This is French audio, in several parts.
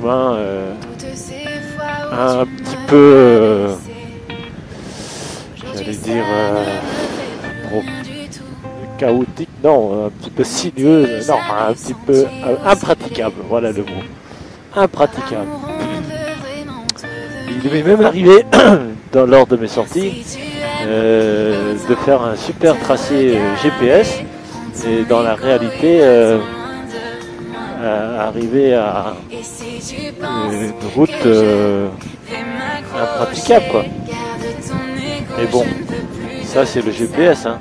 chemin un petit peu, j'allais dire, chaotique, non, un petit peu sinueux, non, un petit peu impraticable, voilà le mot, impraticable. Il m'est même arrivé, lors de mes sorties, de faire un super tracé GPS, et dans la réalité, arriver à une route impraticable, quoi. Mais bon, ça c'est le GPS, hein.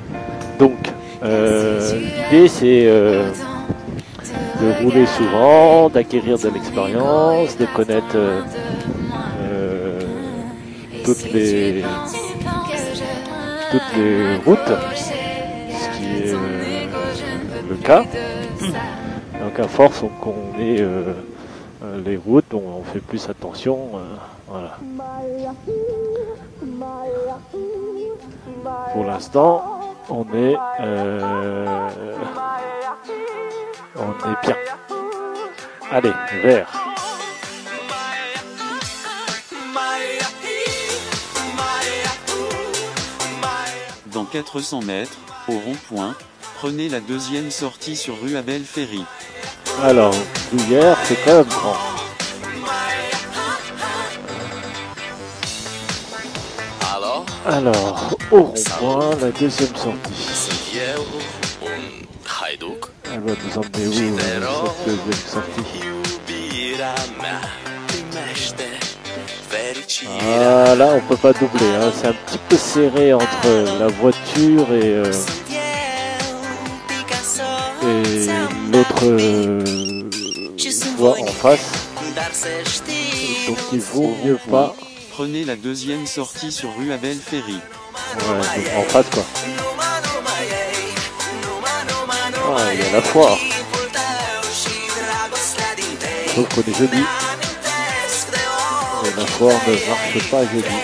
Donc l'idée c'est de rouler souvent, d'acquérir de l'expérience, de connaître toutes les routes, ce qui est le cas. Donc à force qu'on ait les routes, on fait plus attention, voilà. Pour l'instant, on est bien. Allez, vert. Dans 400 mètres, au rond-point, prenez la deuxième sortie sur rue Abel Ferry. Alors, hier, c'est quand même grand. Alors, au rond-point, la deuxième sortie. Elle va nous emmener où, cette deuxième sortie? Ah, là, on peut pas doubler, hein. C'est un petit peu serré entre la voiture et l'autre voie en face. Donc il vaut mieux pas. Prenez la deuxième sortie sur rue Abel Ferry. Ouais, donc en face quoi. Ah, il y a la foire. Sauf qu'on est jeudi. Et la foire ne marche pas jeudi.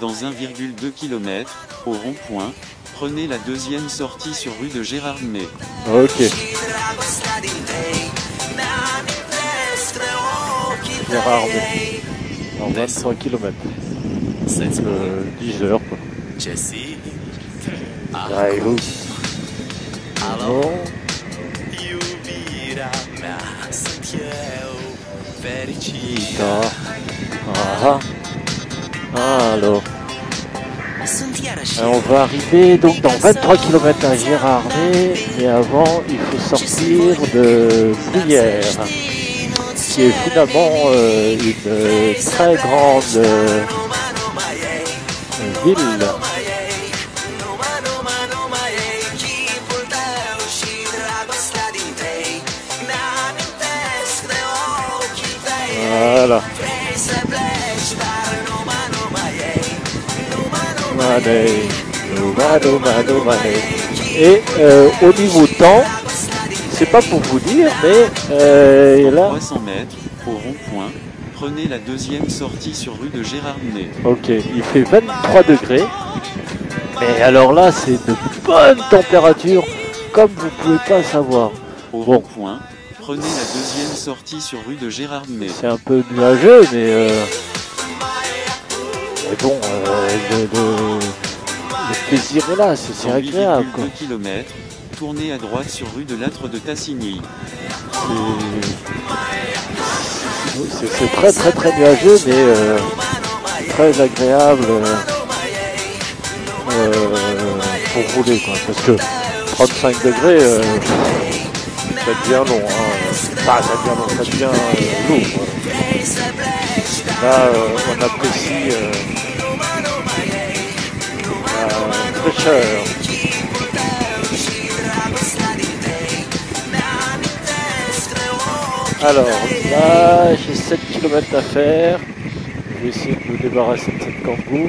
Dans 1,2 km, au rond-point, prenez la deuxième sortie sur rue de Gérardmer. Ok. Gérardmer. En 23 km. 10 heures quoi. J'arrive. Non. Alors. On va arriver donc dans 23 km à Gérardmer, mais avant il faut sortir de Bruyères, qui est finalement une très grande ville. Voilà. Et au niveau temps, c'est pas pour vous dire, mais là... 300 mètres, au rond-point, prenez la deuxième sortie sur rue de Gérardmer. Ok, il fait 23 degrés. Mais alors là, c'est de bonne température, comme vous pouvez pas savoir. Au rond-point, prenez la deuxième sortie sur rue de Gérardmer. C'est un peu nuageux, mais bon, le plaisir est là, c'est agréable. 2 km, tournez à droite sur rue de Lattre de Tassigny. C'est très très très nuageux, mais très agréable pour rouler, quoi, parce que 35 degrés, ça devient long, hein. Enfin, ça devient long, ça devient lourd, quoi. Là, on apprécie la fraîcheur. Alors, là, j'ai 7 km à faire. Je vais essayer de me débarrasser de cette kangou.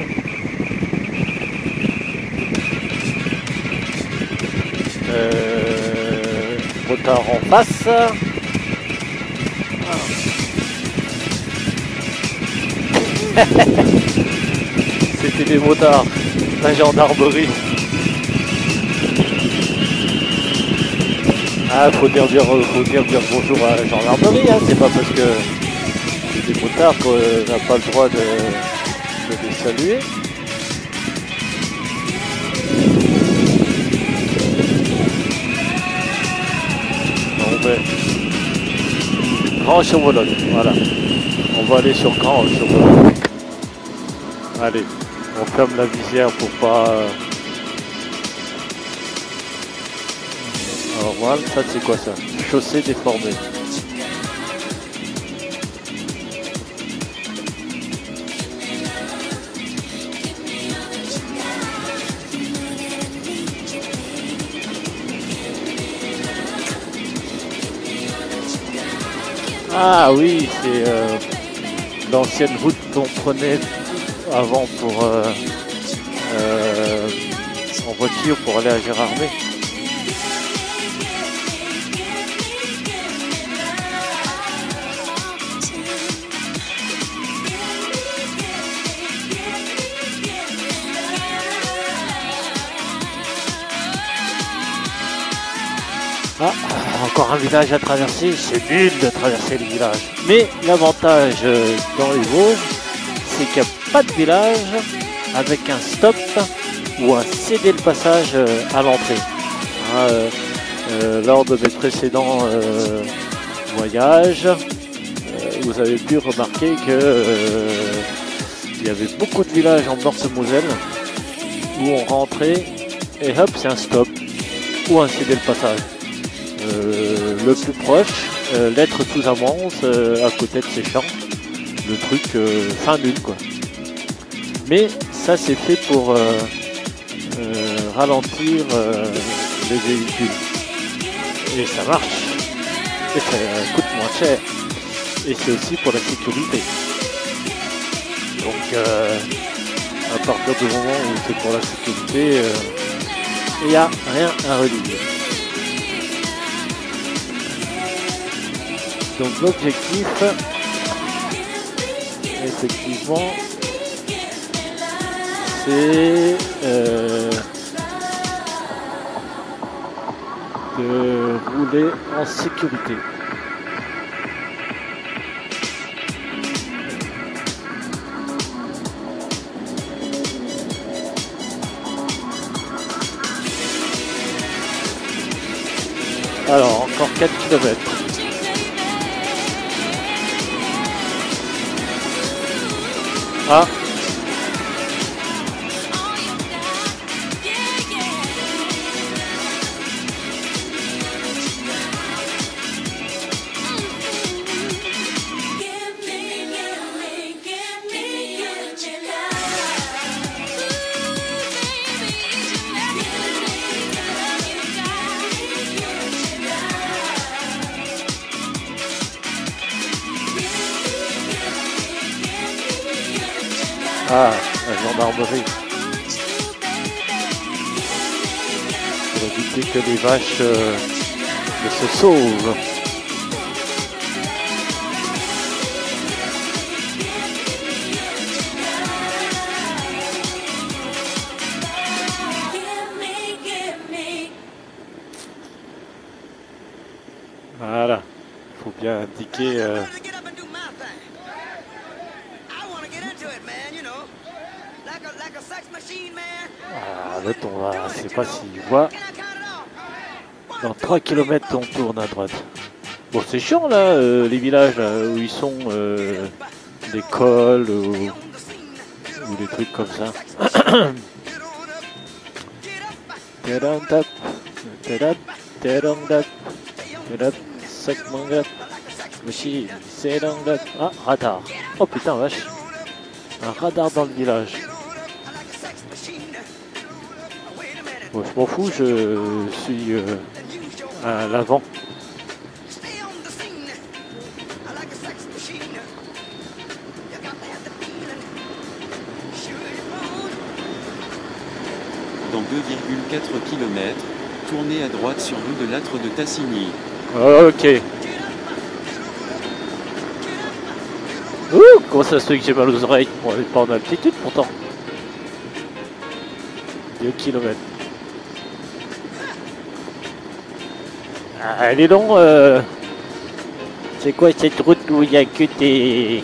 Retard en face. C'était des motards, la gendarmerie. Ah, faut dire bonjour à la gendarmerie, hein. C'est pas parce que c'est des motards qu'on n'a pas le droit de les saluer. Bon ben, Grand sur Vologne, voilà. On va aller sur Grand sur Vologne. Allez, on ferme la visière pour pas... Alors voilà, ça c'est quoi ça? Chaussée déformée. Ah oui, c'est l'ancienne route qu'on prenait avant pour en voiture pour aller à Gérardmer. Ah, encore un village à traverser, c'est nul de traverser le village. Mais l'avantage dans les Vosges, c'est qu'il n'y a pas de village avec un stop ou un céder le passage à l'entrée. Lors de mes précédents voyages, vous avez pu remarquer que il y avait beaucoup de villages en Meurthe-et-Moselle où on rentrait et hop, c'est un stop ou un céder le passage. Le plus proche, l'être sous Amance, à côté de ces champs, le truc fin nul quoi. Mais ça c'est fait pour ralentir les véhicules. Et ça marche. Et ça coûte moins cher. Et c'est aussi pour la sécurité. Donc à partir du moment où c'est pour la sécurité, il n'y a rien à redire. Donc l'objectif, effectivement, c'est de rouler en sécurité. Alors, encore 4 km. Ah. Ah, la gendarmerie. Pour éviter que les vaches ne se sauvent. Voilà, il faut bien indiquer... Ah, là, on va, je sais pas s'il voit. Dans 3 km, on tourne à droite. Bon, c'est chiant là, les villages là, où ils sont, l'école ou des trucs comme ça. Ah, radar. Oh putain, vache. Un radar dans le village. Bon, je m'en fous, je suis à l'avant. Dans 2,4 km, tournez à droite sur rue de Lattre de Tassigny. Ok. Ouh, comment ça se fait que j'ai mal aux oreilles? On n'est pas en altitude pourtant. 2 km. Allez donc, c'est quoi cette route où il n'y a que des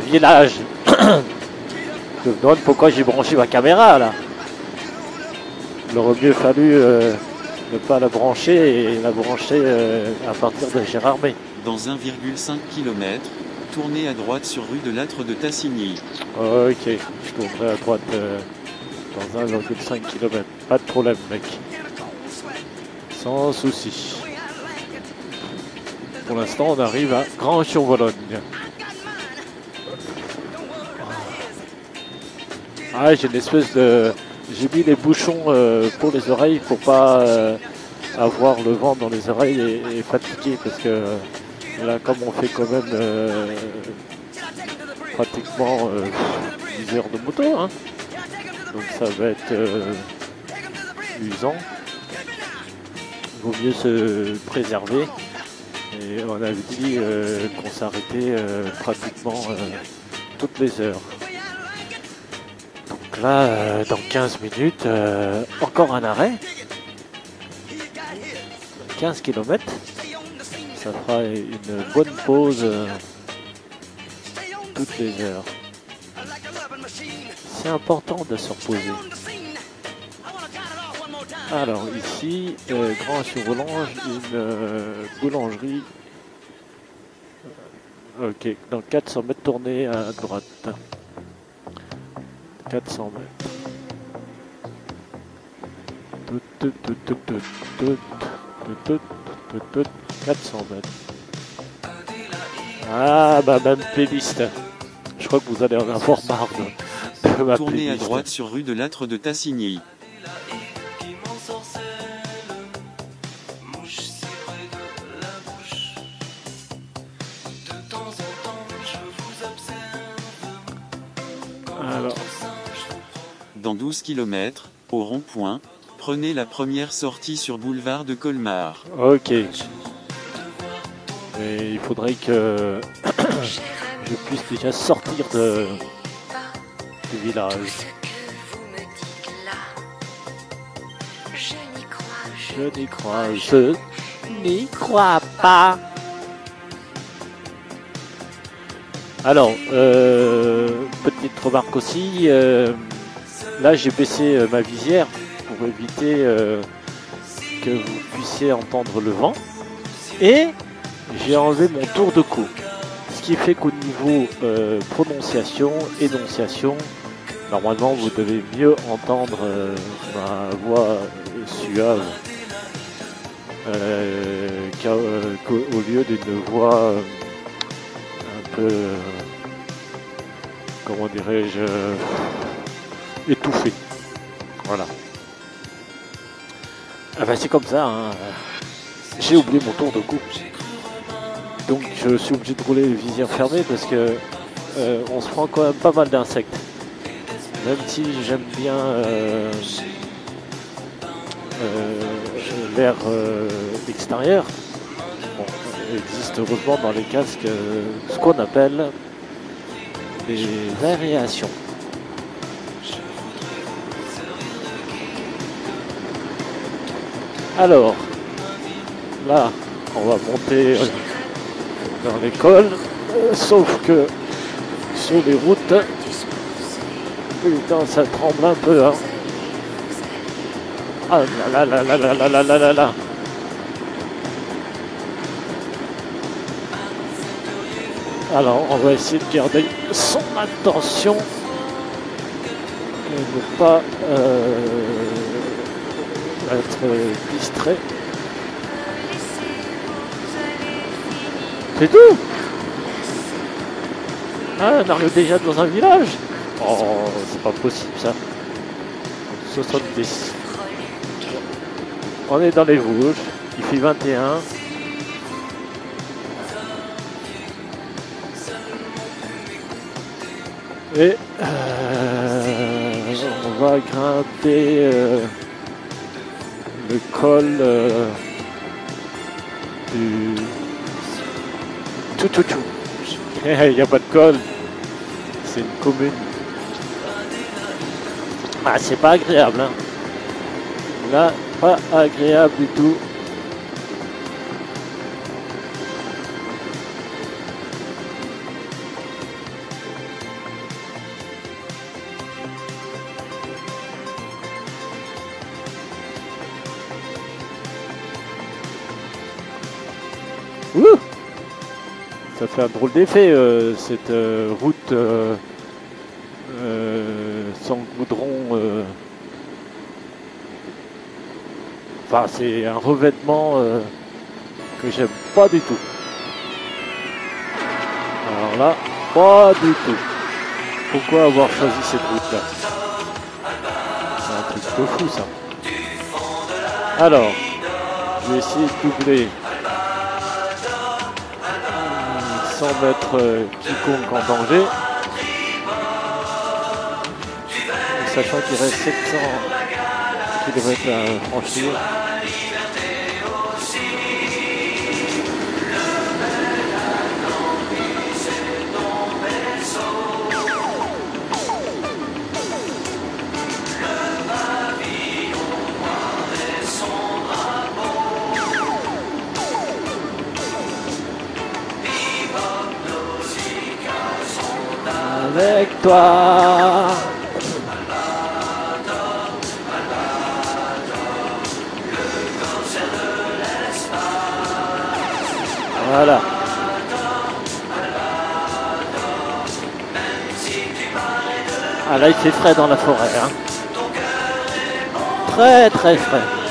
villages? Je me demande pourquoi j'ai branché ma caméra là. Il aurait mieux fallu ne pas la brancher et la brancher à partir de Gérardmer. Dans 1,5 km, tournez à droite sur rue de Lattre de Tassigny. Ok, je tournerai à droite dans 1,5 km. Pas de problème, mec. Sans souci. Pour l'instant, on arrive à Grand-sur-Vologne. Ah, j'ai une espèce de... J'ai mis les bouchons pour les oreilles pour pas avoir le vent dans les oreilles et fatiguer parce que là, comme on fait quand même pratiquement 10 heures de moto, hein, donc ça va être usant. Il vaut mieux se préserver. Et on avait dit qu'on s'arrêtait pratiquement toutes les heures. Donc là, dans 15 minutes, encore un arrêt. 15 km. Ça fera une bonne pause toutes les heures. C'est important de se reposer. Alors ici, Grand-sur-Volange, une boulangerie. Ok, dans 400 mètres, tournez à droite. 400 mètres. 400 mètres. Ah bah même playlist. Je crois que vous allez en avoir marre de ma Tournez playlist. à droite sur rue de Lattre de Tassigny. Alors. Dans 12 km, au rond-point, prenez la première sortie sur boulevard de Colmar. Ok. Mais il faudrait que je puisse déjà sortir du village. Je n'y crois pas. Alors, petite remarque aussi, là j'ai baissé ma visière pour éviter que vous puissiez entendre le vent. Et j'ai enlevé mon tour de cou. Ce qui fait qu'au niveau prononciation, énonciation, normalement vous devez mieux entendre ma voix suave qu'au lieu d'une voix un peu, comment dirais-je, étouffée. Voilà. Ah ben c'est comme ça, hein. J'ai oublié mon tour de cou. Donc je suis obligé de rouler les visières fermées parce que on se prend quand même pas mal d'insectes. Même si j'aime bien l'air extérieur, bon, il existe heureusement dans les casques ce qu'on appelle des aérations. Alors, là, on va monter dans l'école, sauf que sur les routes, putain, ça tremble un peu, hein. Ah là là là là là là là là là. Alors, on va essayer de garder son attention et ne pas être distrait. C'est tout. Ah, on arrive déjà dans un village. Oh, c'est pas possible ça. 70. On est dans les Vosges. Il fait 21. Et on va grimper le col du Tout. Il n'y a pas de col. C'est une commune. Ah, c'est pas agréable, hein. Là, pas agréable du tout. Ouh, ça fait un drôle d'effet cette route sans goudron. Enfin, c'est un revêtement que j'aime pas du tout. Alors là, pas du tout. Pourquoi avoir choisi cette route-là? C'est un truc de fou ça. Alors, je vais essayer de doubler sans mettre quiconque en danger. Sachant qu'il reste 700 km à franchir. Avec toi. Voilà. Ah là il fait frais dans la forêt. Hein. Très très frais.